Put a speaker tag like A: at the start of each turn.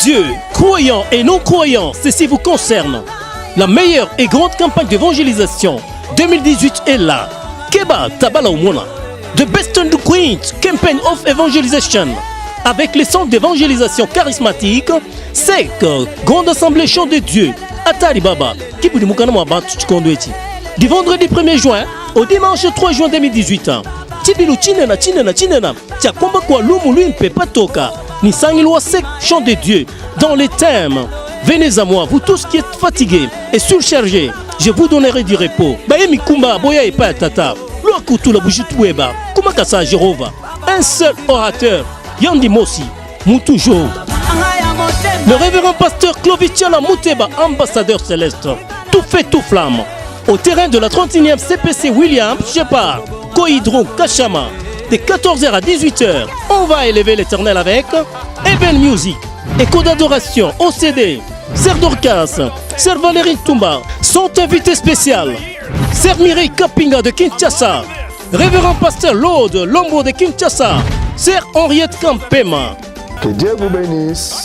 A: Dieu, croyants et non-croyants, ceci vous concerne. La meilleure et grande campagne d'évangélisation 2018 est là. Keba Tabala Umona. The Best and the Queen's Campaign of Evangelization. Avec les centres d'évangélisation charismatique, c'est Grande Assemblée Chant de Dieu, Atari Baba, qui peut nous du vendredi 1er juin au dimanche 3 juin 2018. Tibilu Chinena, Tia Komba Kwa Lumu lui ne peut pas toka. Ni Sangilwa Sek Chant de Dieu dans les thèmes. Venez à moi, vous tous qui êtes fatigués et surchargés, je vous donnerai du repos. Baye Mikumba, Boya et Tata, Loakutu la Bujitueba, Kumakasa Jehova. Un seul orateur, Yandi Mosi, Moutoujou. Le révérend pasteur Clovis-Tiala Mouteba, ambassadeur céleste. Tout fait, tout flamme. Au terrain de la 31e CPC William Shepard, Kohidron Kachama, de 14h à 18h, on va élever l'éternel avec Even Music, Écho d'adoration, OCD, Sœur Dorcas, Sœur Valérie Toumba, sont invités spécial. Sœur Mireille Kapinga de Kinshasa, révérend pasteur Lode Lombo de Kinshasa, Sœur Henriette Kampema.
B: Que Dieu vous bénisse.